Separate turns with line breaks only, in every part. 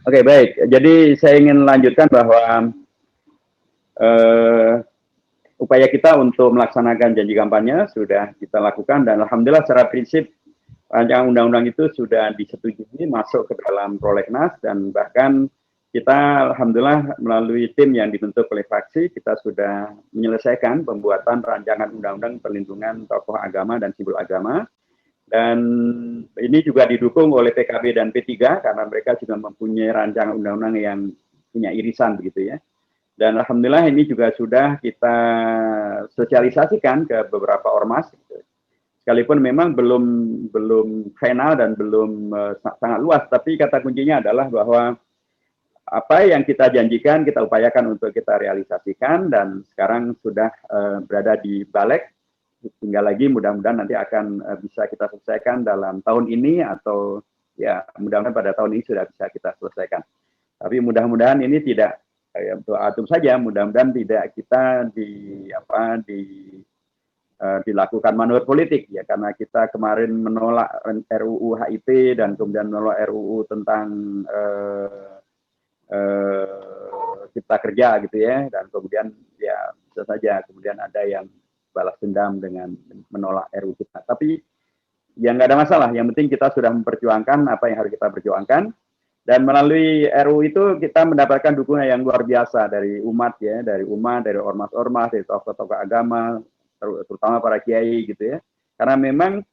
Oke, baik. Jadi saya ingin lanjutkan bahwa upaya kita untuk melaksanakan janji kampanye sudah kita lakukan dan alhamdulillah secara prinsip rancangan undang-undang itu sudah disetujui masuk ke dalam prolegnas dan bahkan kita alhamdulillah melalui tim yang dibentuk oleh fraksi kita sudah menyelesaikan pembuatan rancangan undang-undang perlindungan tokoh agama dan simbol agama. Dan ini juga didukung oleh PKB dan P3 karena mereka juga mempunyai rancangan undang-undang yang punya irisan begitu ya. Dan alhamdulillah ini juga sudah kita sosialisasikan ke beberapa ormas. Sekalipun memang belum final dan belum sangat luas, tapi kata kuncinya adalah bahwa apa yang kita janjikan kita upayakan untuk kita realisasikan dan sekarang sudah berada di balik. Tinggal lagi mudah-mudahan nanti akan bisa kita selesaikan dalam tahun ini atau ya mudah-mudahan pada tahun ini sudah bisa kita selesaikan. Tapi mudah-mudahan ini tidak untuk atum saja, mudah-mudahan tidak kita dilakukan manuver politik ya karena kita kemarin menolak RUU HIP dan kemudian menolak RUU tentang cipta kerja gitu ya dan kemudian ya bisa saja kemudian ada yang balas dendam dengan menolak RUU kita. Tapi ya nggak ada masalah. Yang penting kita sudah memperjuangkan apa yang harus kita perjuangkan. Dan melalui RUU itu kita mendapatkan dukungan yang luar biasa dari umat ya, dari ormas-ormas, dari tokoh-tokoh agama, terutama para kiai gitu ya. Karena memang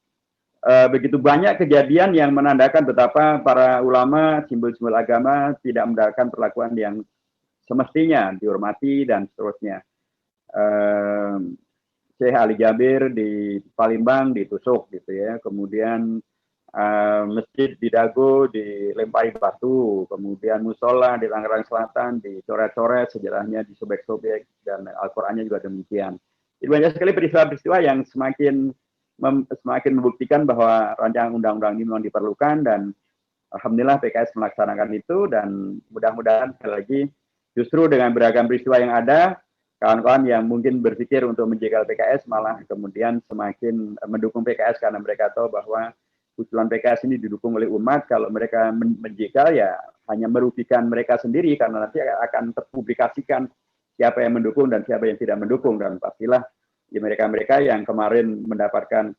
begitu banyak kejadian yang menandakan betapa para ulama, simbol-simbol agama tidak mendapatkan perlakuan yang semestinya dihormati dan seterusnya. Syekh Ali Jabir di Palembang ditusuk gitu ya, kemudian masjid di Dago dilempari batu, kemudian musola di Tangerang Selatan dicoret-coret, sejarahnya disobek-sobek dan Al-Qur'annya juga demikian. Jadi banyak sekali peristiwa-peristiwa yang semakin membuktikan bahwa rancangan undang-undang ini memang diperlukan dan alhamdulillah PKS melaksanakan itu dan mudah-mudahan sekali lagi justru dengan beragam peristiwa yang ada kawan-kawan yang mungkin berpikir untuk menjegal PKS malah kemudian semakin mendukung PKS karena mereka tahu bahwa usulan PKS ini didukung oleh umat. Kalau mereka menjegal ya hanya merugikan mereka sendiri karena nanti akan terpublikasikan siapa yang mendukung dan siapa yang tidak mendukung dan pastilah ya mereka-mereka yang kemarin mendapatkan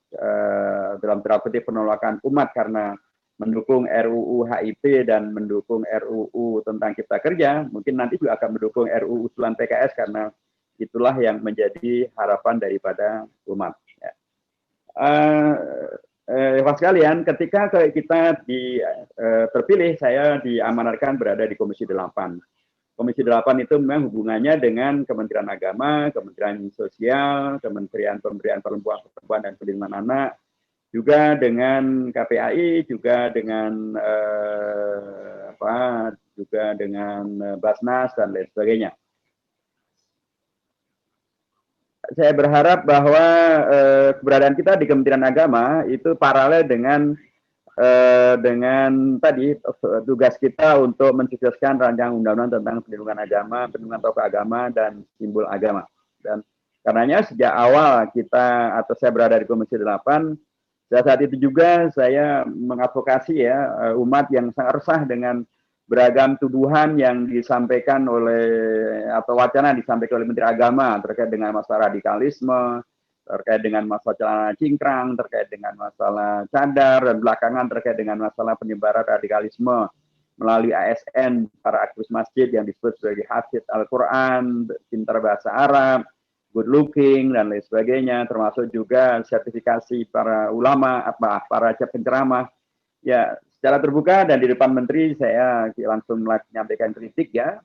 dalam tanda kutip penolakan umat karena mendukung RUU HIP dan mendukung RUU tentang cipta kerja mungkin nanti juga akan mendukung RUU usulan PKS karena itulah yang menjadi harapan daripada umat. Ya. Bapak sekalian, ketika kita terpilih, saya diamanatkan berada di Komisi 8. Komisi 8 itu memang hubungannya dengan Kementerian Agama, Kementerian Sosial, Kementerian Pemberdayaan Perempuan dan Perlindungan Anak, juga dengan KPAI, juga dengan Basnas dan lain sebagainya. Saya berharap bahwa keberadaan kita di Kementerian Agama itu paralel dengan tadi tugas kita untuk mensukseskan rancangan undang-undang tentang perlindungan agama, perlindungan tokoh agama dan simbol agama. Dan karenanya sejak awal kita atau saya berada di Komisi 8, saat itu juga saya mengadvokasi ya umat yang sangat resah dengan beragam tuduhan yang disampaikan oleh atau wacana disampaikan oleh Menteri Agama terkait dengan masalah radikalisme, terkait dengan masalah celana cingkrang, terkait dengan masalah cadar, dan belakangan terkait dengan masalah penyebaran radikalisme melalui ASN, para aktivis masjid yang disebut sebagai hafid Al-Quran, pintar bahasa Arab, good looking, dan lain sebagainya, termasuk juga sertifikasi para ulama, para penceramah. Ya, secara terbuka dan di depan Menteri saya langsung menyampaikan kritik ya.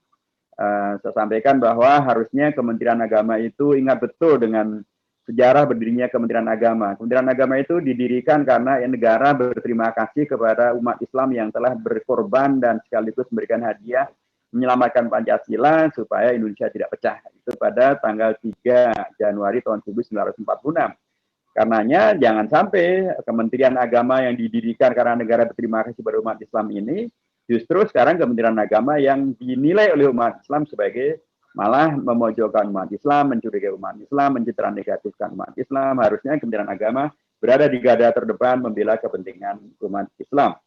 Saya sampaikan bahwa harusnya Kementerian Agama itu ingat betul dengan sejarah berdirinya Kementerian Agama. Kementerian Agama itu didirikan karena negara berterima kasih kepada umat Islam yang telah berkorban dan sekaligus memberikan hadiah menyelamatkan Pancasila supaya Indonesia tidak pecah. Itu pada tanggal 3 Januari tahun 1946. Karenanya jangan sampai Kementerian Agama yang didirikan karena negara berterima kasih pada umat Islam ini justru sekarang Kementerian Agama yang dinilai oleh umat Islam sebagai malah memojokkan umat Islam, mencurigai umat Islam, mencitra negatifkan umat Islam. Harusnya Kementerian Agama berada di garda terdepan membela kepentingan umat Islam.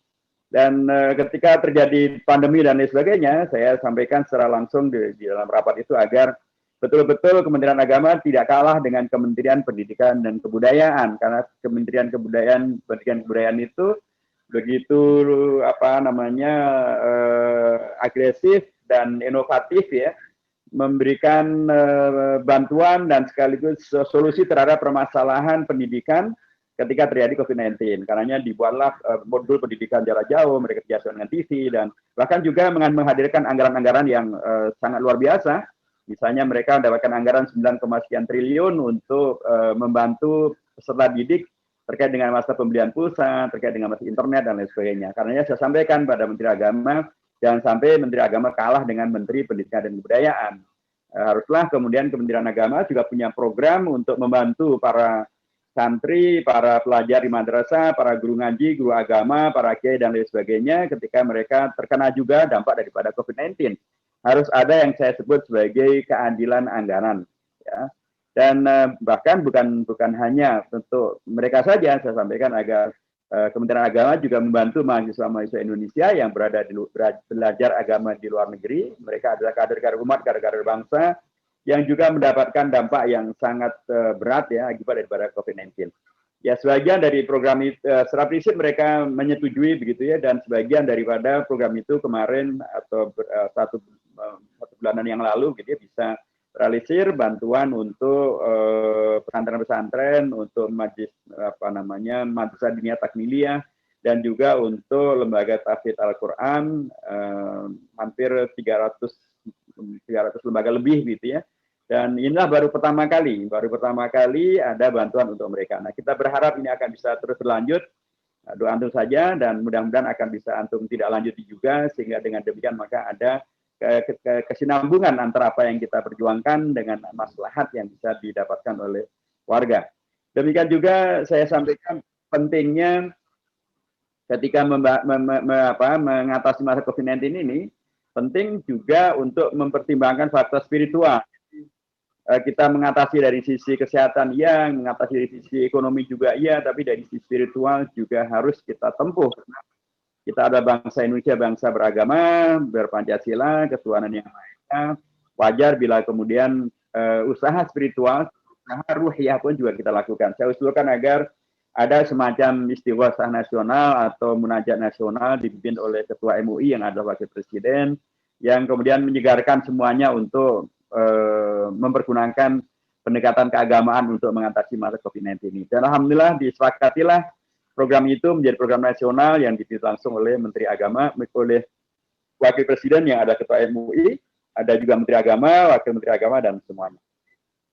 Dan ketika terjadi pandemi dan lain sebagainya, saya sampaikan secara langsung di dalam rapat itu agar betul-betul Kementerian Agama tidak kalah dengan Kementerian Pendidikan dan Kebudayaan, karena Kementerian Pendidikan dan Kebudayaan itu begitu agresif dan inovatif ya, memberikan bantuan dan sekaligus solusi terhadap permasalahan pendidikan ketika terjadi COVID-19. Karenanya dibuatlah modul pendidikan jarak jauh, mereka kerjasama dengan TV, dan bahkan juga menghadirkan anggaran-anggaran yang sangat luar biasa. Misalnya mereka mendapatkan anggaran 9, sekian triliun untuk membantu peserta didik terkait dengan masalah pembelian pulsa, terkait dengan masalah internet, dan lain sebagainya. Karenanya saya sampaikan pada Menteri Agama, jangan sampai Menteri Agama kalah dengan Menteri Pendidikan dan Kebudayaan. Haruslah kemudian Kementerian Agama juga punya program untuk membantu para santri, para pelajar di madrasah, para guru ngaji, guru agama, para kiai dan lain sebagainya ketika mereka terkena juga dampak daripada COVID-19. Harus ada yang saya sebut sebagai keadilan anggaran. Ya. Dan bahkan bukan hanya untuk mereka saja, saya sampaikan agar Kementerian Agama juga membantu mahasiswa-mahasiswa Indonesia yang belajar agama di luar negeri. Mereka adalah kader-kader umat, kader-kader bangsa, yang juga mendapatkan dampak yang sangat berat ya akibat daripada COVID-19. Ya, sebagian dari program itu secara prinsip mereka menyetujui begitu ya, dan sebagian daripada program itu kemarin atau satu bulanan yang lalu gitu ya, bisa realisir bantuan untuk pesantren-pesantren, untuk madrasah diniyah takmiliyah, dan juga untuk lembaga tahfidz Al-Quran, hampir 300 lembaga lebih gitu ya. Dan inilah baru pertama kali ada bantuan untuk mereka. Nah, kita berharap ini akan bisa terus berlanjut. Doa antum saja, dan mudah-mudahan akan bisa antum tidak lanjuti juga, sehingga dengan demikian maka ada kesinambungan antara apa yang kita perjuangkan dengan maslahat yang bisa didapatkan oleh warga. Demikian juga saya sampaikan pentingnya ketika mengatasi masalah COVID-19 ini, penting juga untuk mempertimbangkan faktor spiritual. Kita mengatasi dari sisi kesehatan iya, mengatasi dari sisi ekonomi juga iya, tapi dari sisi spiritual juga harus kita tempuh. Kita ada bangsa Indonesia, bangsa beragama, berpancasila, ketuhanan yang maha esa. Wajar bila kemudian usaha spiritual, usaha ruhiyah pun juga kita lakukan. Saya usulkan agar ada semacam istighosah nasional atau munajat nasional dipimpin oleh Ketua MUI yang adalah Wakil Presiden, yang kemudian menyegarkan semuanya untuk mempergunakan pendekatan keagamaan untuk mengatasi masalah COVID-19 ini. Dan alhamdulillah disepakatilah program itu menjadi program nasional yang dipimpin langsung oleh Menteri Agama, oleh Wakil Presiden yang ada Ketua MUI, ada juga Menteri Agama, Wakil Menteri Agama, dan semuanya.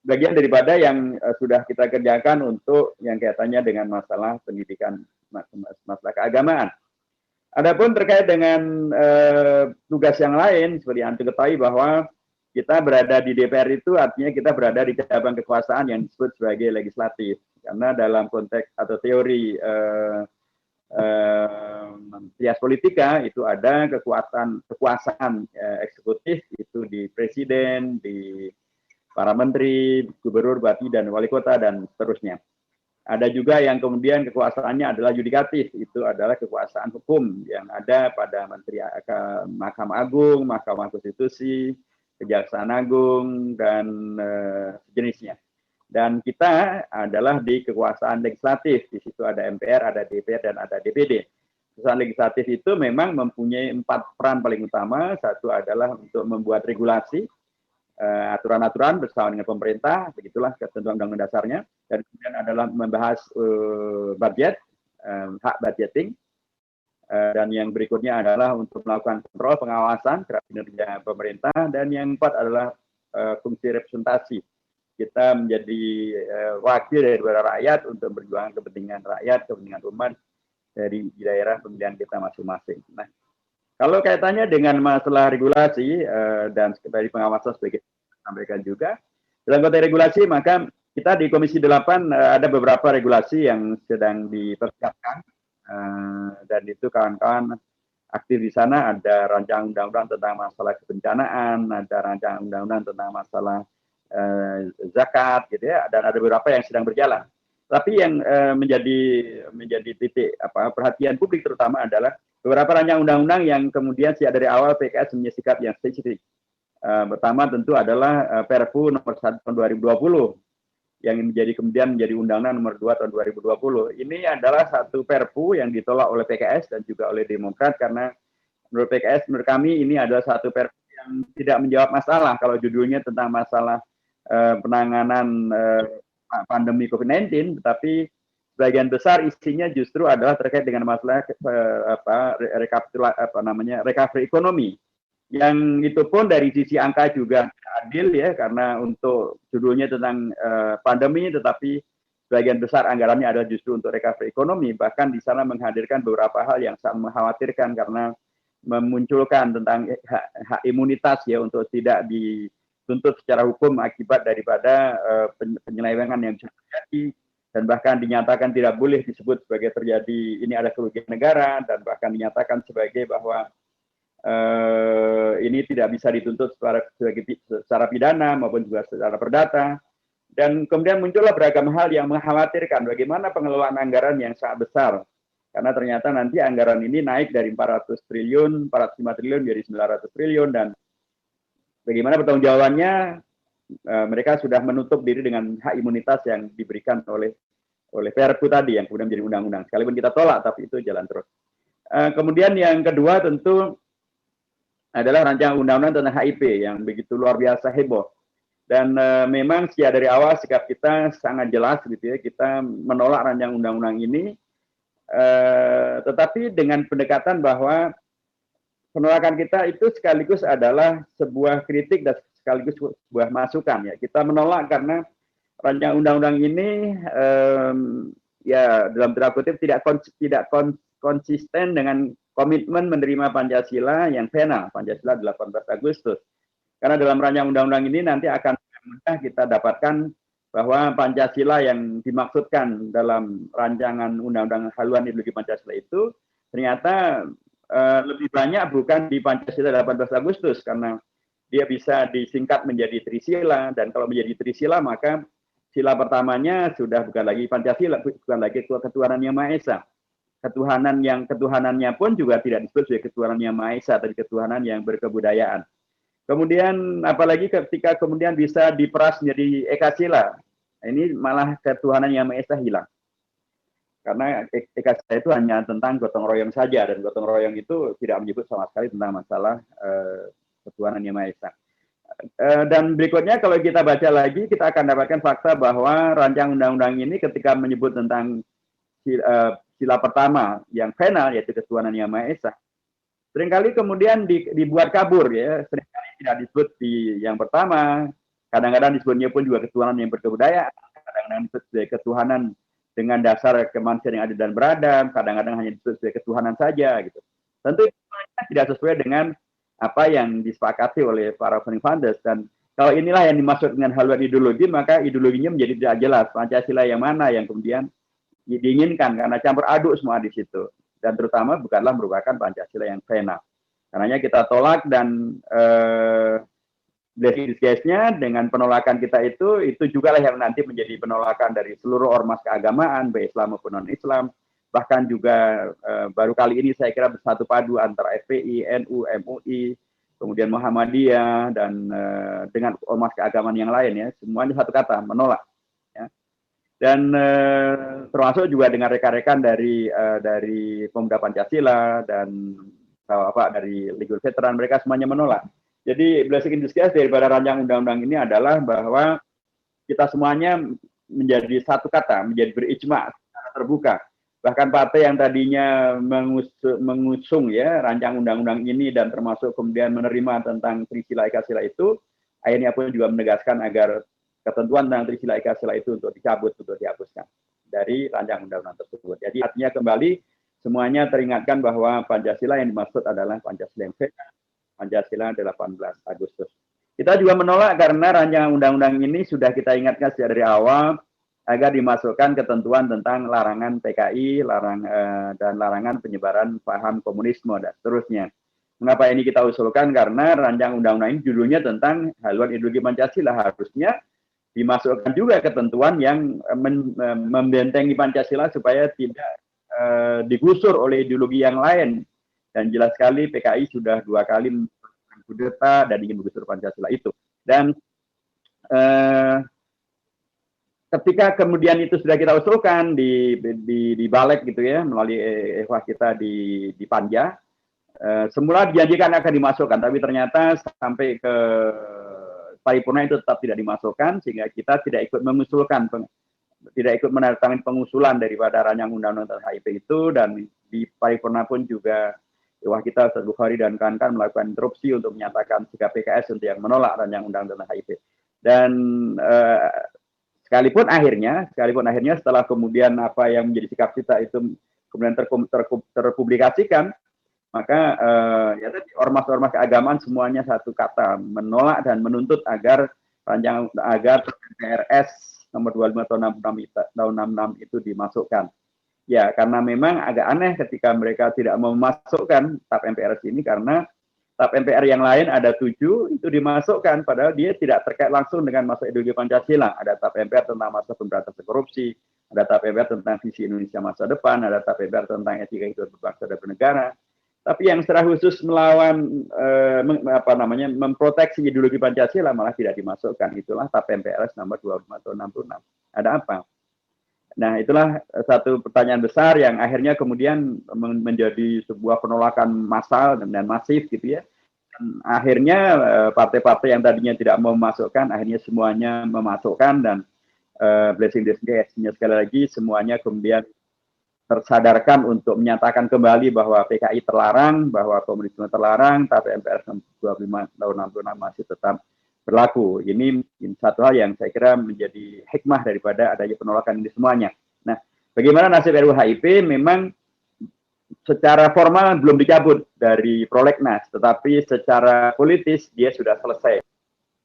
Bagian daripada yang sudah kita kerjakan untuk yang kaitannya dengan masalah pendidikan, masalah keagamaan. Adapun terkait dengan tugas yang lain, seperti yang Anda ketahui bahwa kita berada di DPR itu artinya kita berada di cabang kekuasaan yang disebut sebagai legislatif. Karena dalam konteks atau teori trias politika itu ada kekuasaan eksekutif itu di presiden, di para menteri, gubernur, bupati, dan wali kota, dan seterusnya. Ada juga yang kemudian kekuasaannya adalah yudikatif, itu adalah kekuasaan hukum yang ada pada Menteri Mahkamah Agung, Mahkamah Konstitusi, Kejaksaan Agung, dan sejenisnya. Dan kita adalah di kekuasaan legislatif, di situ ada MPR, ada DPR, dan ada DPD. Kekuasaan legislatif itu memang mempunyai 4 peran paling utama. Satu adalah untuk membuat regulasi, aturan-aturan bersama dengan pemerintah, begitulah ketentuan undang-undang dasarnya. Dan kemudian adalah membahas budget, hak budgeting. Dan yang berikutnya adalah untuk melakukan kontrol pengawasan terhadap kinerja pemerintah, dan yang keempat adalah fungsi representasi. Kita menjadi wakil dari rakyat untuk berjuang kepentingan rakyat, kepentingan umat dari daerah pemilihan kita masing-masing. Nah, kalau kaitannya dengan masalah regulasi dan dari pengawasan sebagai sampaikan juga, dalam konteks regulasi maka kita di Komisi 8 ada beberapa regulasi yang sedang dipersiapkan. Dan itu kawan-kawan aktif di sana. Ada rancangan undang-undang tentang masalah kebencanaan, ada rancangan undang-undang tentang masalah zakat, gitu ya. Dan ada beberapa yang sedang berjalan. Tapi yang menjadi titik perhatian publik terutama adalah beberapa rancangan undang-undang yang kemudian sejak dari awal PKS punya sikap yang spesifik. Pertama tentu adalah Perpu nomor 1 tahun 2020 yang kemudian menjadi Undang-Undang nomor 2 tahun 2020. Ini adalah satu Perpu yang ditolak oleh PKS dan juga oleh Demokrat karena menurut PKS, menurut kami ini adalah satu Perpu yang tidak menjawab masalah. Kalau judulnya tentang masalah penanganan pandemi COVID-19, tetapi sebagian besar isinya justru adalah terkait dengan masalah recovery ekonomi. Yang itu pun dari sisi angka juga adil ya, karena untuk judulnya tentang pandemi, tetapi sebagian besar anggarannya adalah justru untuk recovery ekonomi. Bahkan di sana menghadirkan beberapa hal yang sangat mengkhawatirkan karena memunculkan tentang hak imunitas ya, untuk tidak dituntut secara hukum akibat daripada penyelewengan yang bisa terjadi, dan bahkan dinyatakan tidak boleh disebut sebagai terjadi ini ada kerugian negara, dan bahkan dinyatakan sebagai bahwa ini tidak bisa dituntut secara pidana maupun juga secara perdata. Dan kemudian muncullah beragam hal yang mengkhawatirkan bagaimana pengelolaan anggaran yang sangat besar. Karena ternyata nanti anggaran ini naik dari 400 triliun, 405 triliun jadi 900 triliun, dan bagaimana pertanggungjawabannya, mereka sudah menutup diri dengan hak imunitas yang diberikan oleh Perpu tadi yang kemudian menjadi undang-undang. Sekalipun kita tolak, tapi itu jalan terus. Kemudian yang kedua tentu adalah rancangan undang-undang tentang HIP yang begitu luar biasa heboh. Dan memang sejak dari awal sikap kita sangat jelas gitu ya, kita menolak rancangan undang-undang ini, tetapi dengan pendekatan bahwa penolakan kita itu sekaligus adalah sebuah kritik dan sekaligus sebuah masukan ya. Kita menolak karena rancangan undang-undang ini ya dalam tanda kutip tidak konsisten dengan komitmen menerima Pancasila yang final, Pancasila 18 Agustus. Karena dalam rancangan undang-undang ini nanti akan mudah kita dapatkan bahwa Pancasila yang dimaksudkan dalam rancangan undang-undang haluan ideologi Pancasila itu ternyata lebih banyak bukan di Pancasila 18 Agustus, karena dia bisa disingkat menjadi Trisila, dan kalau menjadi Trisila maka sila pertamanya sudah bukan lagi Pancasila, bukan lagi ketuhanan yang Maha Esa. Ketuhanannya pun juga tidak disebut sebagai ketuhanan yang Maha Esa, tapi ketuhanan yang berkebudayaan. Kemudian apalagi ketika kemudian bisa diperas menjadi Ekasila, ini malah ketuhanan yang Maha Esa hilang. Karena Ekasila itu hanya tentang gotong royong saja, dan gotong royong itu tidak menyebut sama sekali tentang masalah ketuhanan yang Maha Esa. Dan berikutnya kalau kita baca lagi, kita akan dapatkan fakta bahwa rancangan undang-undang ini ketika menyebut tentang sila pertama yang final, yaitu ketuhanan yang Maha Esa, seringkali kemudian dibuat kabur ya, seringkali tidak disebut di yang pertama, kadang-kadang disebutnya pun juga ketuhanan yang berkebudayaan, kadang-kadang disebut sebagai ketuhanan dengan dasar kemanusiaan yang adil dan beradab, kadang-kadang hanya disebut sebagai ketuhanan saja gitu. Tentu itu tidak sesuai dengan apa yang disepakati oleh para founding fathers, dan kalau inilah yang dimaksud dengan haluan ideologi, maka ideologinya menjadi tidak jelas. Pancasila yang mana yang kemudian diinginkan, karena campur aduk semua di situ, dan terutama bukanlah merupakan Pancasila yang final. Karenanya kita tolak, dan blessing disguise-nya dengan penolakan kita itu juga lah yang nanti menjadi penolakan dari seluruh ormas keagamaan, baik Islam maupun non-Islam. Bahkan juga baru kali ini saya kira bersatu padu antara FPI, NU, MUI, kemudian Muhammadiyah, dan dengan ormas keagamaan yang lain ya, semuanya satu kata, menolak. Ya. Dan termasuk juga dengan rekan-rekan dari Pemuda Pancasila dan dari Legal Veteran, mereka semuanya menolak. Jadi blessing in disguise daripada rancangan undang-undang ini adalah bahwa kita semuanya menjadi satu kata, menjadi berijma secara terbuka. Bahkan partai yang tadinya mengusung ya rancangan undang-undang ini dan termasuk kemudian menerima tentang Trisila Ekasila itu, akhirnya pun juga menegaskan agar ketentuan tentang Trisila Ekasila itu untuk dicabut, untuk dihapuskan dari rancangan undang-undang tersebut. Jadi artinya kembali semuanya teringatkan bahwa Pancasila yang dimaksud adalah Pancasila yang final, Pancasila 18 Agustus. Kita juga menolak karena rancangan undang-undang ini sudah kita ingatkan sejak dari awal agar dimasukkan ketentuan tentang larangan PKI, dan larangan penyebaran paham komunisme dan seterusnya. Mengapa ini kita usulkan? Karena rancangan undang-undang ini judulnya tentang haluan ideologi Pancasila, harusnya dimasukkan juga ketentuan yang membentengi Pancasila supaya tidak digusur oleh ideologi yang lain dan jelas sekali PKI sudah 2 kali melakukan kudeta dan ingin menggusur Pancasila itu. Dan ketika kemudian itu sudah kita usulkan di balik gitu ya, melalui ehwah kita di Panja, semula dijanjikan akan dimasukkan, tapi ternyata sampai ke paripurna itu tetap tidak dimasukkan, sehingga kita tidak ikut mengusulkan, tidak ikut menandatangani pengusulan daripada rancangan undang-undang tentang HIP itu, dan di paripurna pun juga ehwah kita Ustaz Bukhari dan kawan-kawan melakukan interupsi untuk menyatakan sikap PKS untuk yang menolak rancangan undang-undang tentang HIP. Dan sekalipun akhirnya setelah kemudian apa yang menjadi sikap kita itu kemudian terpublikasikan, maka ya tadi ormas-ormas keagamaan semuanya satu kata menolak dan menuntut agar PRS nomor 25 tahun 66 itu dimasukkan. Ya, karena memang agak aneh ketika mereka tidak mau memasukkan TAP MPRS ini, karena TAP MPR yang lain ada 7 itu dimasukkan, padahal dia tidak terkait langsung dengan masa ideologi Pancasila. Ada TAP MPR tentang masa pemberantasan korupsi, ada TAP MPR tentang visi Indonesia masa depan, ada TAP MPR tentang etika hidup berbangsa dan bernegara. Tapi yang secara khusus melawan memproteksi ideologi Pancasila malah tidak dimasukkan. Itulah TAP MPRS nomor 25 tahun 66. Ada apa? Nah, itulah satu pertanyaan besar yang akhirnya kemudian menjadi sebuah penolakan massal dan masif gitu ya. Dan akhirnya partai-partai yang tadinya tidak mau memasukkan, akhirnya semuanya memasukkan, dan blessing sekali lagi semuanya kemudian tersadarkan untuk menyatakan kembali bahwa PKI terlarang, bahwa komunisme terlarang, tapi MPR 25 tahun 66 masih tetap berlaku. Ini satu hal yang saya kira menjadi hikmah daripada adanya penolakan ini semuanya. Nah, bagaimana nasib RUU HIP? Memang secara formal belum dicabut dari prolegnas, tetapi secara politis dia sudah selesai.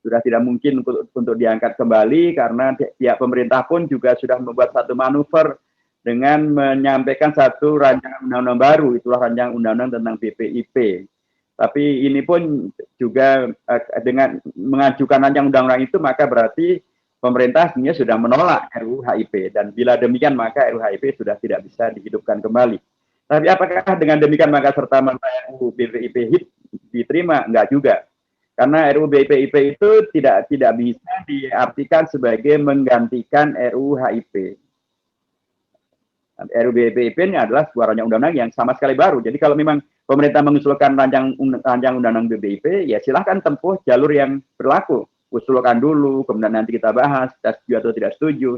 Sudah tidak mungkin untuk diangkat kembali, karena pihak pemerintah pun juga sudah membuat satu manuver dengan menyampaikan satu rancangan undang-undang baru, itulah rancangan undang-undang tentang BPIP. Tapi ini pun juga dengan mengajukan rancangan undang-undang itu, maka berarti pemerintah sebenarnya sudah menolak RUU HIP, dan bila demikian maka RUU HIP sudah tidak bisa dihidupkan kembali. Tapi apakah dengan demikian maka serta-merta RUU BPIP diterima? Enggak juga. Karena RUU BPIP itu tidak bisa diartikan sebagai menggantikan RUU HIP. RUU BPIP ini adalah sebuah rancangan undang-undang yang sama sekali baru. Jadi kalau memang pemerintah mengusulkan rancangan undang-undang BPIP, ya silahkan tempuh jalur yang berlaku. Usulkan dulu, kemudian nanti kita bahas, kita setuju atau tidak setuju,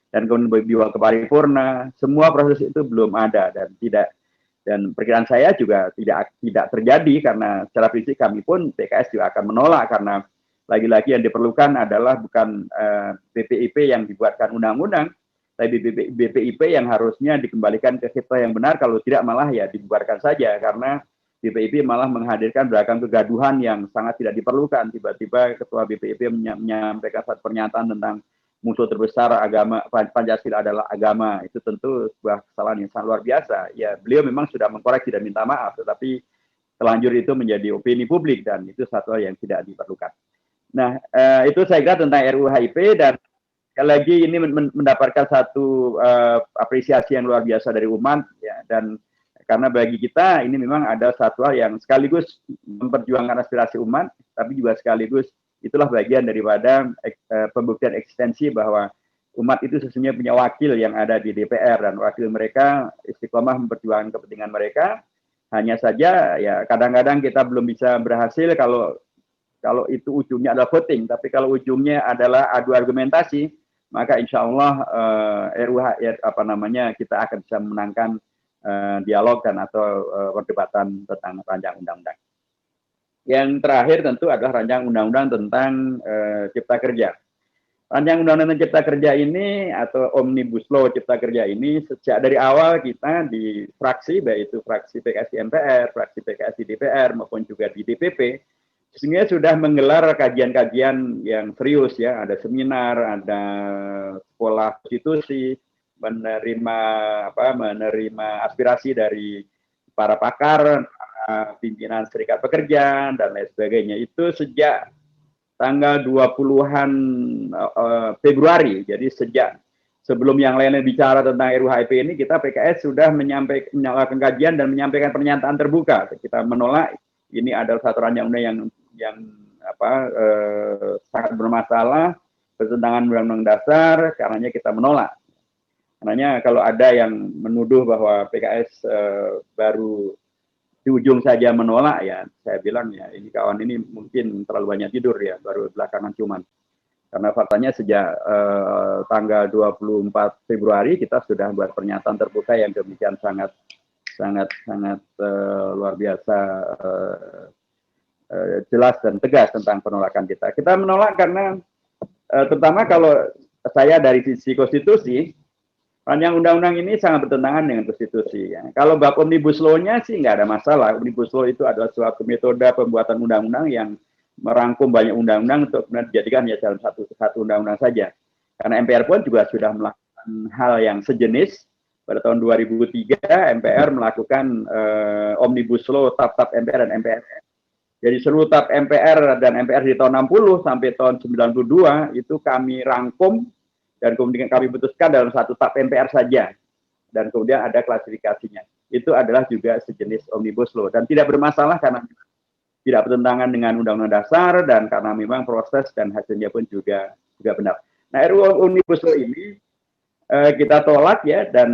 dan kemudian dibawa ke paripurna. Semua proses itu belum ada, dan perkiraan saya juga tidak terjadi, karena secara prinsip kami pun PKS juga akan menolak, karena lagi-lagi yang diperlukan adalah bukan BPIP yang dibuatkan undang-undang, tapi BPIP yang harusnya dikembalikan ke kita yang benar, kalau tidak malah ya dibubarkan saja, karena BPIP malah menghadirkan beragam kegaduhan yang sangat tidak diperlukan. Tiba-tiba Ketua BPIP menyampaikan satu pernyataan tentang musuh terbesar agama Pancasila adalah agama. Itu tentu sebuah kesalahan yang sangat luar biasa. Ya, beliau memang sudah mengkoreksi dan minta maaf, tetapi telanjur itu menjadi opini publik, dan itu satu hal yang tidak diperlukan. Nah, itu saya kira tentang RUU HIP, dan sekali lagi ini mendapatkan satu apresiasi yang luar biasa dari umat, ya, dan karena bagi kita ini memang ada satu hal yang sekaligus memperjuangkan aspirasi umat, tapi juga sekaligus itulah bagian daripada pembuktian eksistensi bahwa umat itu sesungguhnya punya wakil yang ada di DPR, dan wakil mereka istiqomah memperjuangkan kepentingan mereka. Hanya saja ya kadang-kadang kita belum bisa berhasil kalau itu ujungnya adalah voting, tapi kalau ujungnya adalah adu argumentasi, maka insya Allah kita akan bisa menangkan dialog dan atau perdebatan tentang rancangan undang-undang. Yang terakhir tentu adalah rancangan undang-undang tentang Cipta Kerja. Rancangan undang-undang Cipta Kerja ini atau Omnibus Law Cipta Kerja ini sejak dari awal kita di fraksi, baik itu fraksi PKS di MPR, fraksi PKS di DPR maupun juga di DPP, sehingga sudah menggelar kajian-kajian yang serius ya, ada seminar, ada sekolah konstitusi, menerima aspirasi dari para pakar, pimpinan serikat pekerja dan lain sebagainya. Itu sejak tanggal 20-an Februari. Jadi sejak sebelum yang lainnya bicara tentang RUHP ini, kita PKS sudah melakukan kajian dan menyampaikan pernyataan terbuka. Kita menolak ini adalah satu rancangan undang yang sangat bermasalah, bertentangan Undang-Undang Dasar, karenanya kita menolak. Karenanya kalau ada yang menuduh bahwa PKS baru di ujung saja menolak, ya saya bilang ya ini kawan ini mungkin terlalu banyak tidur ya, baru belakangan cuman. Karena faktanya sejak tanggal 24 Februari kita sudah buat pernyataan terbuka yang demikian sangat luar biasa jelas dan tegas tentang penolakan kita. Kita menolak karena terutama kalau saya dari sisi konstitusi, rancangan undang-undang ini sangat bertentangan dengan konstitusi. Ya. Kalau bab omnibus law-nya sih nggak ada masalah. Omnibus law itu adalah suatu metode pembuatan undang-undang yang merangkum banyak undang-undang untuk kemudian dijadikan ya dalam satu undang-undang saja. Karena MPR pun juga sudah melakukan hal yang sejenis. Pada tahun 2003 MPR melakukan omnibus law TAP MPR dan MPR. Jadi seluruh TAP MPR dan MPR di tahun 60 sampai tahun 92 itu kami rangkum dan kemudian kami putuskan dalam satu TAP MPR saja. Dan kemudian ada klasifikasinya. Itu adalah juga sejenis omnibus law dan tidak bermasalah karena tidak bertentangan dengan Undang-Undang Dasar dan karena memang proses dan hasilnya pun juga benar. Nah, RUU Omnibus Law ini kita tolak ya dan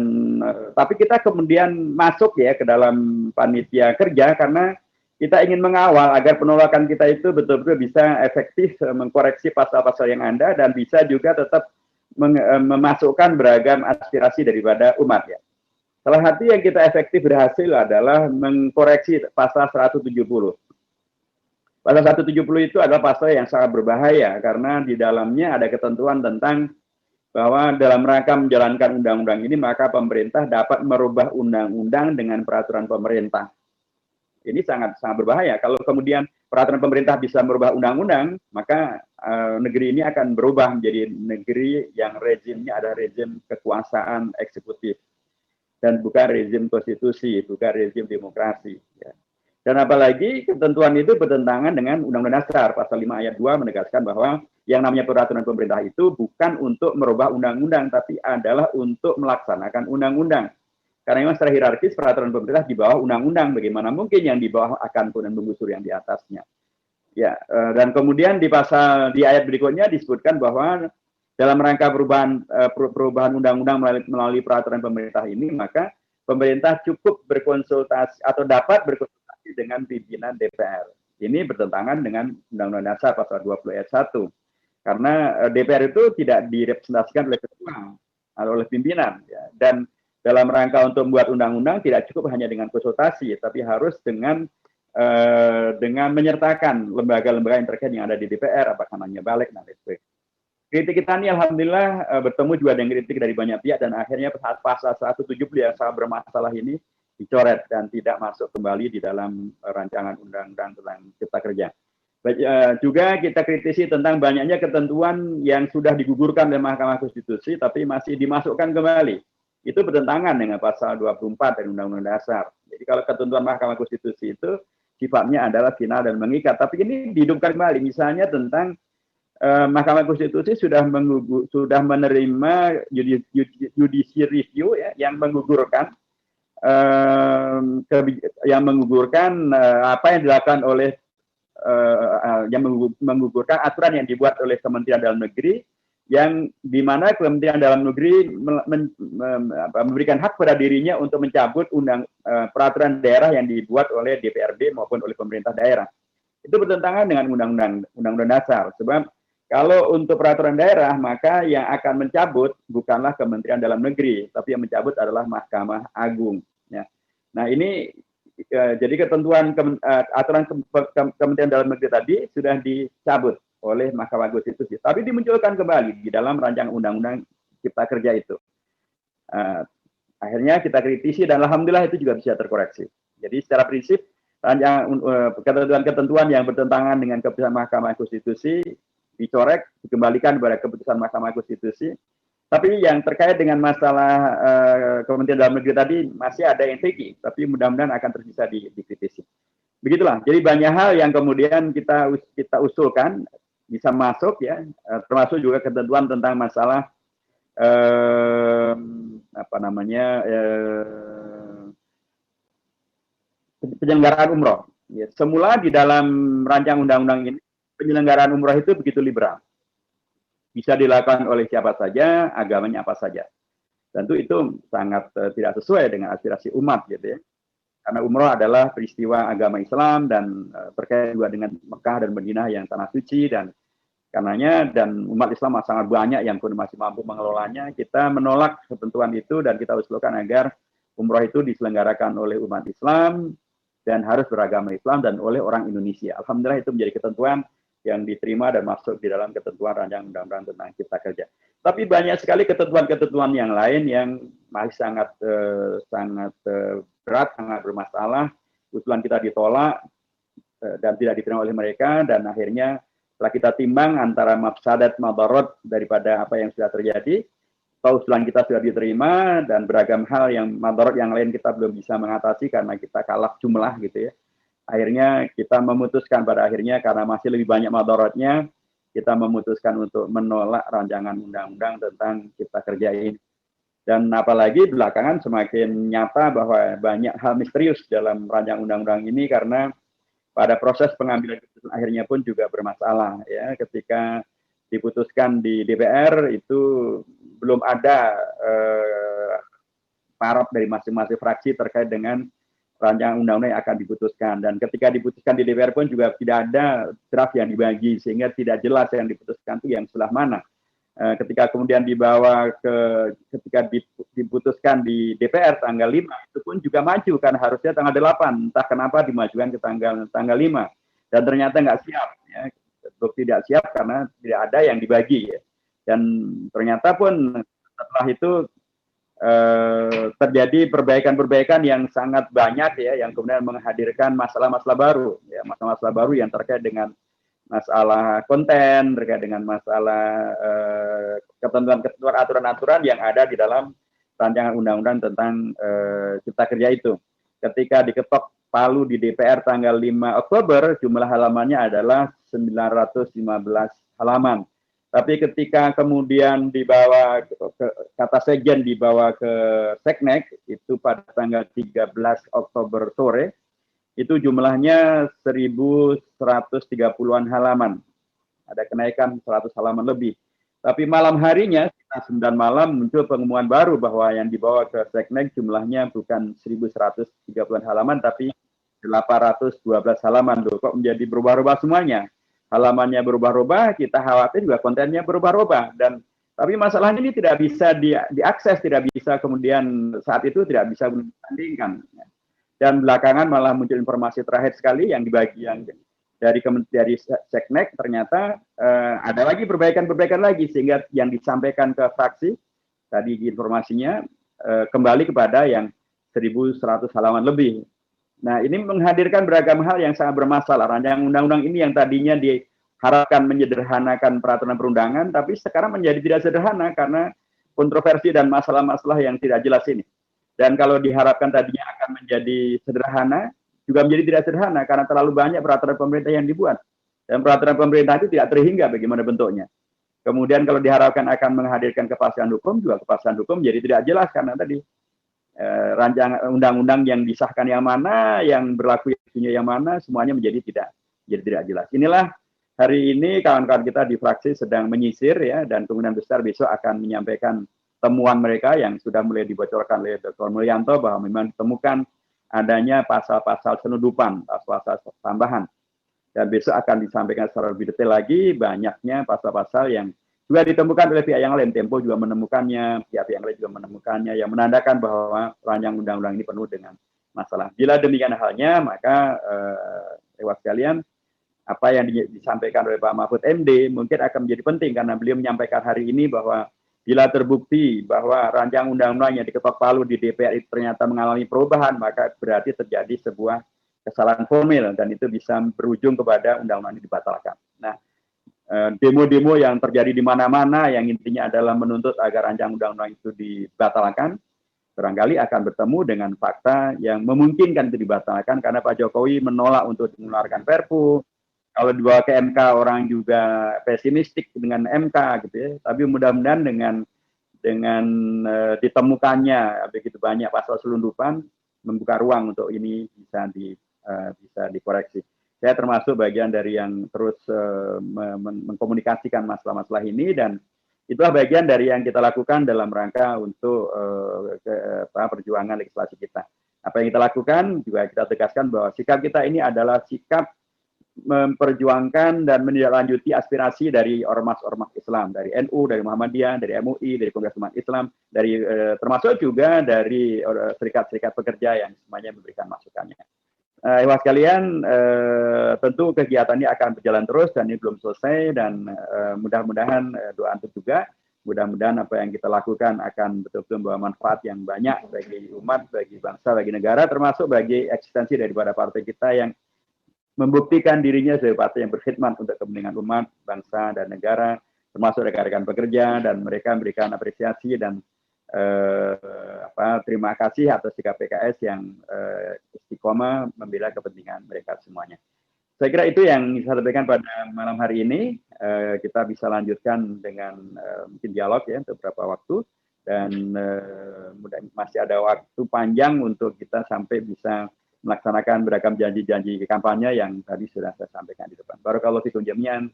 tapi kita kemudian masuk ya ke dalam panitia kerja karena kita ingin mengawal agar penolakan kita itu betul-betul bisa efektif mengkoreksi pasal-pasal yang ada dan bisa juga tetap memasukkan beragam aspirasi daripada umat ya. Salah satu yang kita efektif berhasil adalah mengkoreksi pasal 170. Pasal 170 itu adalah pasal yang sangat berbahaya karena di dalamnya ada ketentuan tentang bahwa dalam rangka menjalankan undang-undang ini maka pemerintah dapat merubah undang-undang dengan peraturan pemerintah. Ini sangat berbahaya. Kalau kemudian peraturan pemerintah bisa merubah undang-undang, maka negeri ini akan berubah menjadi negeri yang rezimnya ada rezim kekuasaan eksekutif dan bukan rezim konstitusi, bukan rezim demokrasi. Ya. Dan apalagi ketentuan itu bertentangan dengan Undang-Undang Dasar pasal 5 ayat 2 menegaskan bahwa yang namanya peraturan pemerintah itu bukan untuk merubah undang-undang, tapi adalah untuk melaksanakan undang-undang. Karena memang secara hierarkis peraturan pemerintah di bawah undang-undang, bagaimana mungkin yang di bawah akan kemudian menggusur yang di atasnya. Ya, dan kemudian di ayat berikutnya disebutkan bahwa dalam rangka perubahan undang-undang melalui peraturan pemerintah ini, maka pemerintah cukup berkonsultasi atau dapat berkonsultasi dengan pimpinan DPR. Ini bertentangan dengan Undang-Undang Dasar pasal 20 ayat 1. Karena DPR itu tidak direpresentasikan oleh ketua atau oleh pimpinan. Ya. Dan dalam rangka untuk membuat undang-undang tidak cukup hanya dengan konsultasi, tapi harus dengan menyertakan lembaga-lembaga yang terkait yang ada di DPR, apakah namanya balik dan lain sebagainya. Kritik kita ini alhamdulillah bertemu juga dengan kritik dari banyak pihak dan akhirnya pasal 170 yang sangat bermasalah ini dicoret dan tidak masuk kembali di dalam rancangan undang-undang tentang Cipta Kerja. Juga kita kritisi tentang banyaknya ketentuan yang sudah digugurkan oleh Mahkamah Konstitusi tapi masih dimasukkan kembali. Itu bertentangan dengan pasal 24 dari Undang-Undang Dasar. Jadi kalau ketentuan Mahkamah Konstitusi itu sifatnya adalah final dan mengikat. Tapi ini dihidupkan kembali. Misalnya tentang Mahkamah Konstitusi sudah menerima judicial review ya, yang menggugurkan apa yang dilakukan oleh yang menggugurkan aturan yang dibuat oleh Kementerian Dalam Negeri yang di mana Kementerian Dalam Negeri memberikan hak pada dirinya untuk mencabut peraturan daerah yang dibuat oleh DPRD maupun oleh pemerintah daerah. Itu bertentangan dengan Undang-Undang Dasar. Sebab kalau untuk peraturan daerah, maka yang akan mencabut bukanlah Kementerian Dalam Negeri, tapi yang mencabut adalah Mahkamah Agung. Ya. Nah ini jadi ketentuan aturan Kementerian Dalam Negeri tadi sudah dicabut oleh Mahkamah Konstitusi, tapi dimunculkan kembali di dalam rancangan undang-undang Cipta Kerja itu. Akhirnya kita kritisi dan alhamdulillah itu juga bisa terkoreksi. Jadi secara prinsip ketentuan yang bertentangan dengan keputusan Mahkamah Konstitusi dicorek, dikembalikan kepada keputusan Mahkamah Konstitusi. Tapi yang terkait dengan masalah Kementerian Dalam Negeri tadi masih ada yang tricky, tapi mudah-mudahan akan tersisa dikritisi. Begitulah. Jadi banyak hal yang kemudian kita usulkan bisa masuk ya, termasuk juga ketentuan tentang masalah apa namanya, penyelenggaraan umroh. Ya, semula di dalam rancangan undang-undang ini penyelenggaraan umroh itu begitu liberal, bisa dilakukan oleh siapa saja, agamanya apa saja. Tentu itu sangat tidak sesuai dengan aspirasi umat gitu ya. Karena umroh adalah peristiwa agama Islam dan terkait juga dengan Mekah dan Madinah yang tanah suci, dan karenanya dan umat Islam sangat banyak yang pun masih mampu mengelolanya. Kita menolak ketentuan itu dan kita usulkan agar umroh itu diselenggarakan oleh umat Islam dan harus beragama Islam dan oleh orang Indonesia. Alhamdulillah itu menjadi ketentuan yang diterima dan masuk di dalam ketentuan rancangan undang-undang tentang cipta kerja. Tapi banyak sekali ketentuan-ketentuan yang lain yang masih sangat berat, sangat bermasalah. Usulan kita ditolak dan tidak diterima oleh mereka, dan akhirnya setelah kita timbang antara mafsadat madarat daripada apa yang sudah terjadi, usulan kita sudah diterima dan beragam hal yang madarat yang lain kita belum bisa mengatasi karena kita kalah jumlah gitu ya. Akhirnya kita memutuskan pada akhirnya karena masih lebih banyak madaratnya, kita memutuskan untuk menolak rancangan undang-undang tentang cipta kerja ini. Dan apalagi belakangan semakin nyata bahwa banyak hal misterius dalam rancangan undang-undang ini karena pada proses pengambilan keputusan akhirnya pun juga bermasalah ya. Ketika diputuskan di DPR itu belum ada parap dari masing-masing fraksi terkait dengan rancangan undang-undang yang akan diputuskan, dan ketika diputuskan di DPR pun juga tidak ada draft yang dibagi sehingga tidak jelas yang diputuskan itu yang sebelah mana. Ketika kemudian dibawa ketika diputuskan di DPR tanggal 5 itu pun juga maju kan harusnya tanggal 8, entah kenapa dimajukan ke tanggal 5 dan ternyata nggak siap ya. Tidak siap karena tidak ada yang dibagi ya. Dan ternyata pun setelah itu terjadi perbaikan-perbaikan yang sangat banyak ya, yang kemudian menghadirkan masalah-masalah baru ya, masalah-masalah baru yang terkait dengan masalah konten, terkait dengan masalah ketentuan-ketentuan aturan-aturan yang ada di dalam rancangan undang-undang tentang cipta kerja itu. Ketika diketok palu di DPR tanggal 5 Oktober, jumlah halamannya adalah 915 halaman. Tapi ketika kemudian dibawa kata sekjen dibawa ke Seknek itu pada tanggal 13 Oktober sore, itu jumlahnya 1.130-an halaman. Ada kenaikan 100 halaman lebih. Tapi malam harinya, sekitar 9 malam, muncul pengumuman baru bahwa yang dibawa ke Seknek jumlahnya bukan 1.130-an halaman, tapi 812 halaman. Loh, kok menjadi berubah-ubah semuanya? Halamannya berubah-ubah, kita khawatir juga kontennya berubah-ubah. Dan tapi masalahnya ini tidak bisa diakses, tidak bisa kemudian saat itu tidak bisa dibandingkan. Dan belakangan malah muncul informasi terakhir sekali yang dibagi yang dari Seknek ternyata ada lagi perbaikan-perbaikan lagi sehingga yang disampaikan ke fraksi tadi informasinya kembali kepada yang 1.100 halaman lebih. Nah, ini menghadirkan beragam hal yang sangat bermasalah. Rancangan undang-undang ini yang tadinya diharapkan menyederhanakan peraturan perundangan, tapi sekarang menjadi tidak sederhana karena kontroversi dan masalah-masalah yang tidak jelas ini. Dan kalau diharapkan tadinya akan menjadi sederhana, juga menjadi tidak sederhana karena terlalu banyak peraturan pemerintah yang dibuat. Dan peraturan pemerintah itu tidak terhingga bagaimana bentuknya. Kemudian kalau diharapkan akan menghadirkan kepastian hukum, juga kepastian hukum jadi tidak jelas karena tadi rancangan undang-undang yang disahkan yang mana, yang berlaku yang mana, semuanya menjadi tidak jelas. Inilah hari ini kawan-kawan kita di fraksi sedang menyisir ya, dan kemungkinan besar besok akan menyampaikan temuan mereka yang sudah mulai dibocorkan oleh Dr. Mulyanto bahwa memang ditemukan adanya pasal-pasal penudupan, pasal-pasal tambahan. Dan besok akan disampaikan secara lebih detail lagi banyaknya pasal-pasal yang juga ditemukan oleh pihak yang lain. Tempo juga menemukannya, pihak yang lain juga menemukannya, yang menandakan bahwa rancangan undang-undang ini penuh dengan masalah. Bila demikian halnya, maka lewat sekalian, apa yang disampaikan oleh Pak Mahfud MD mungkin akan menjadi penting karena beliau menyampaikan hari ini bahwa bila terbukti bahwa rancangan undang-undang yang diketok palu di DPR itu ternyata mengalami perubahan, maka berarti terjadi sebuah kesalahan formil dan itu bisa berujung kepada undang-undang ini dibatalkan. Nah, demo-demo yang terjadi di mana-mana yang intinya adalah menuntut agar rancangan undang-undang itu dibatalkan, barangkali akan bertemu dengan fakta yang memungkinkan itu dibatalkan karena Pak Jokowi menolak untuk mengeluarkan Perpu. Kalau dibawa ke MK orang juga pesimistik dengan MK gitu ya. Tapi mudah-mudahan dengan dengan ditemukannya begitu banyak pasal selundupan membuka ruang untuk ini bisa dikoreksi. Saya termasuk bagian dari yang terus mengkomunikasikan masalah-masalah ini, dan itulah bagian dari yang kita lakukan dalam rangka untuk perjuangan legislasi kita. Apa yang kita lakukan juga kita tegaskan bahwa sikap kita ini adalah sikap memperjuangkan dan menindaklanjuti aspirasi dari ormas-ormas Islam, dari NU, dari Muhammadiyah, dari MUI, dari Kongres Umat Islam, dari termasuk juga dari serikat-serikat pekerja yang semuanya memberikan masukannya. Ibu sekalian, tentu kegiatan ini akan berjalan terus dan ini belum selesai, dan mudah-mudahan doa untuk juga, mudah-mudahan apa yang kita lakukan akan betul-betul membawa manfaat yang banyak bagi umat, bagi bangsa, bagi negara, termasuk bagi eksistensi daripada partai kita yang membuktikan dirinya sebagai partai yang berkhidmat untuk kepentingan umat, bangsa, dan negara, termasuk rekan-rekan pekerja, dan mereka memberikan apresiasi dan terima kasih atas sikap PKS yang istiqomah membela kepentingan mereka semuanya. Saya kira itu yang saya sampaikan pada malam hari ini. Kita bisa lanjutkan dengan mungkin dialog ya untuk beberapa waktu, dan masih ada waktu panjang untuk kita sampai bisa melaksanakan beragam janji-janji kampanye yang tadi sudah saya sampaikan di depan. Barakallahu fikum jami'an.